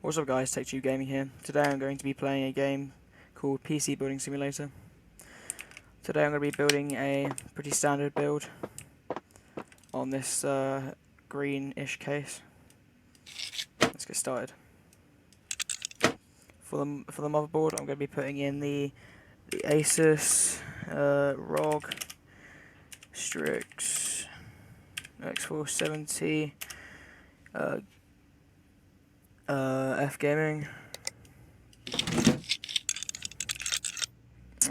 What's up guys, Tech2 Gaming here. Today I'm going to be playing a game called PC Building Simulator. Today I'm going to be building a pretty standard build on this greenish case. Let's get started. For the motherboard I'm going to be putting in the Asus ROG Strix X470 F Gaming.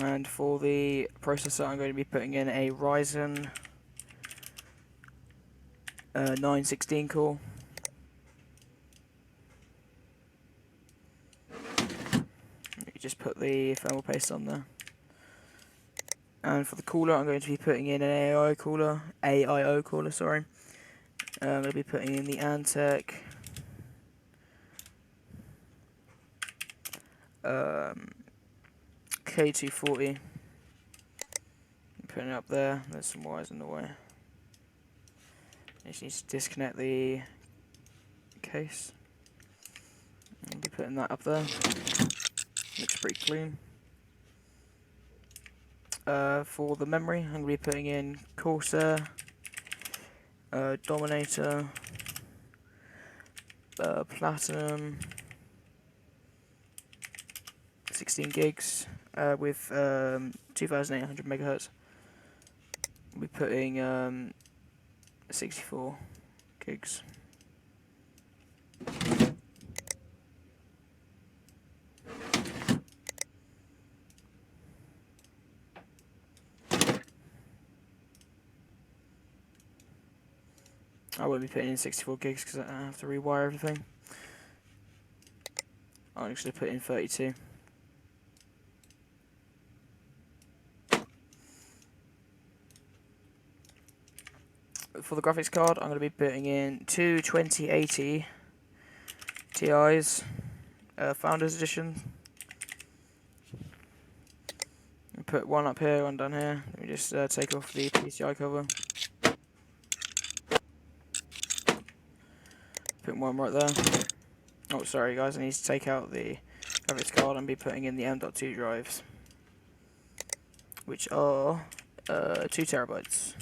And for the processor, I'm going to be putting in a Ryzen 916 core. You just put the thermal paste on there. And for the cooler, I'm going to be putting in an AIO cooler, sorry. I'm going to be putting in the Antec K240. Putting it up there. There's some wires in the way. You just need to disconnect the case. I'll be putting that up there. Looks pretty clean. For the memory, I'm going to be putting in Corsair, Dominator, Platinum, 16 gigs with 2800 megahertz. We'll be putting 64 gigs. I won't be putting in 64 gigs because I have to rewire everything. I'll actually put in 32. For the graphics card, I'm going to be putting in two 2080 Ti's, Founders Edition. Put one up here, one down here. Let me just take off the PCI cover. Put one right there. Oh, sorry guys, I need to take out the graphics card and be putting in the M.2 drives, which are 2 terabytes.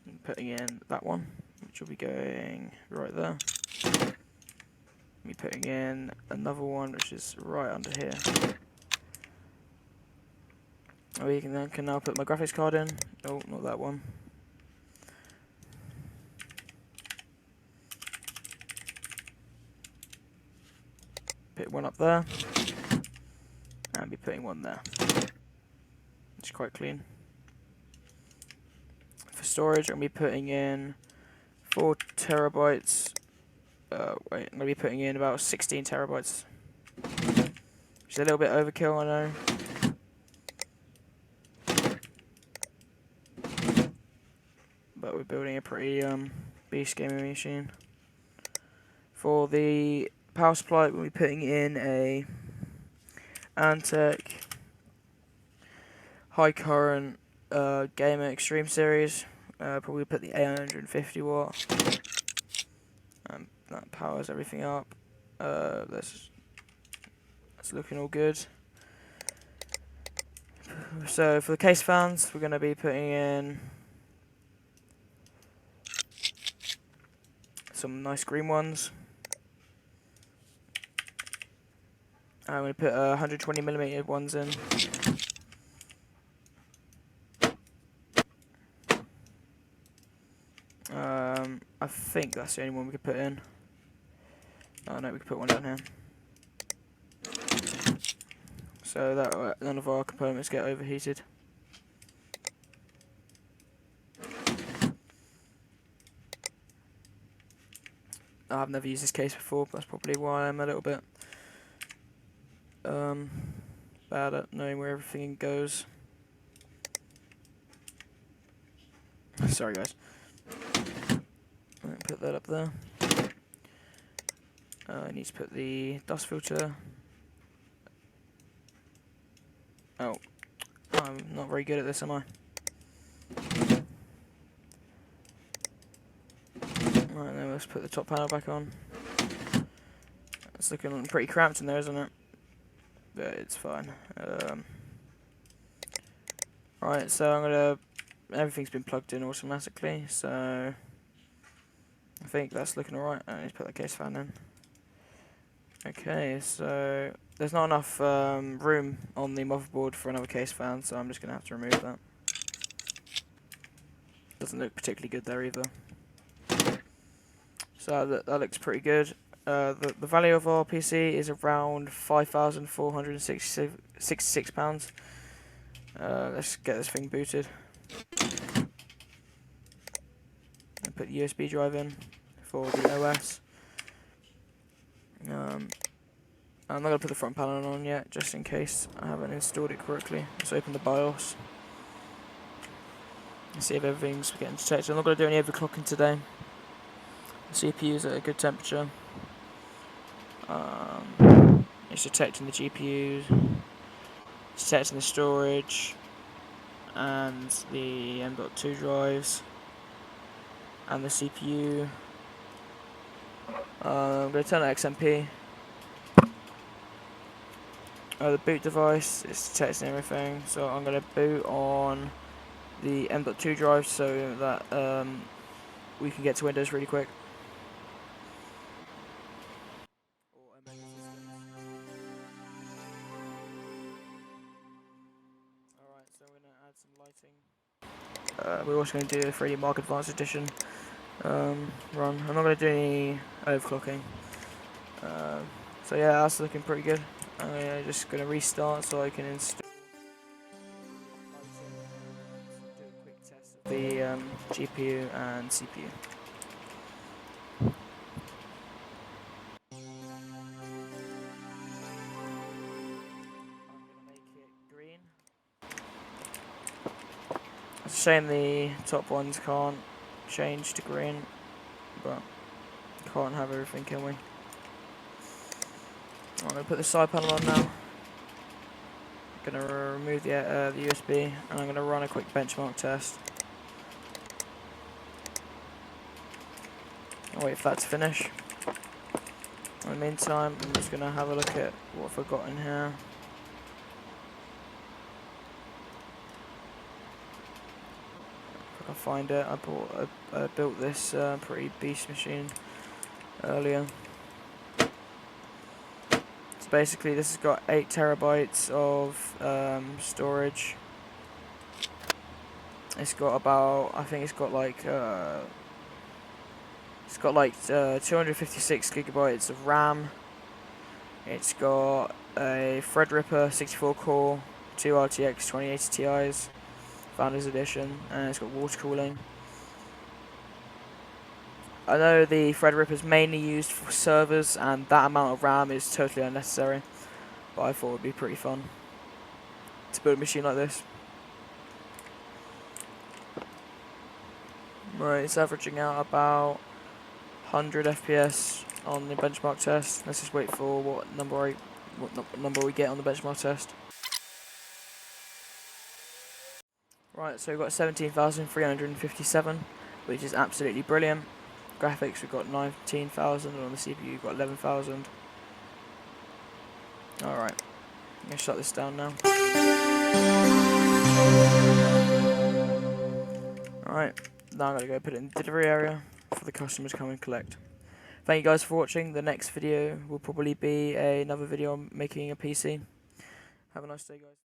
I'm putting in that one, which will be going right there. Me putting in another one, which is right under here. Oh, you can now put my graphics card in. Oh, not that one. Put one up there, and be putting one there. It's quite clean. For storage, I'm going to be putting in 4 terabytes. I'm going to be putting in about 16 terabytes. Which is a little bit overkill, I know. But we're building a pretty beast gaming machine. For the power supply, we'll be putting in a Antec high current Gamer Extreme series. Probably put the 850 watt. That powers everything up. That's looking all good. So for the case fans, we're going to be putting in some nice green ones. I'm going to put 120mm ones in. I think that's the only one we could put in. Oh no, we could put one down here. So that none of our components get overheated. I've never used this case before, that's probably why I'm a little bit bad at knowing where everything goes. Sorry guys. Put that up there. I need to put the dust filter. Oh, I'm not very good at this, am I? Let's put the top panel back on. It's looking pretty cramped in there, isn't it? But it's fine. Right, so everything's been plugged in automatically, so I think that's looking alright. I need to put the case fan in. Okay, so there's not enough room on the motherboard for another case fan, so I'm just going to have to remove that. Doesn't look particularly good there either. So that looks pretty good. The value of our PC is around £5,466. Let's get this thing booted. And put the USB drive in for the OS. I'm not going to put the front panel on yet, just in case I haven't installed it correctly. Let's open the BIOS. And see if everything's getting detected. I'm not going to do any overclocking today. The CPU's at a good temperature. It's detecting the GPUs, it's detecting the storage, and the M.2 drives, and the CPU. I'm going to turn on XMP. The boot device is detecting everything, so I'm going to boot on the M.2 drive so that we can get to Windows really quick. Alright, so we're going to add some lighting. We're also going to do a 3D Mark Advanced Edition run. I'm not going to do any overclocking. So yeah, that's looking pretty good. I'm just going to restart so I can install lighting and do a quick test of the GPU and CPU. I'm going to make it green. It's a shame the top ones can't change to green, but can't have everything, can we? I'm going to put the side panel on now. I'm going to remove the USB, and I'm going to run a quick benchmark test. I'll wait for that to finish. In the meantime, I'm just going to have a look at what I've got in here. If I can find it, I built this pretty beast machine earlier. So basically, this has got 8 terabytes of storage. It's got about, I think it's got like 256 gigabytes of RAM. It's got a Threadripper 64 core, 2 RTX 2080 Ti's, Founders Edition, and it's got water cooling. I know the Threadripper is mainly used for servers, and that amount of RAM is totally unnecessary, but I thought it would be pretty fun to build a machine like this. Right, it's averaging out about 100 FPS on the benchmark test. Let's just wait for what number we get on the benchmark test. Right, so we've got 17,357, which is absolutely brilliant. Graphics, we've got 19,000, and on the CPU we've got 11,000. Alright, I'm going to shut this down now. Alright, now I'm going to go put it in the delivery area for the customers to come and collect. Thank you guys for watching. The next video will probably be another video on making a PC. Have a nice day, guys.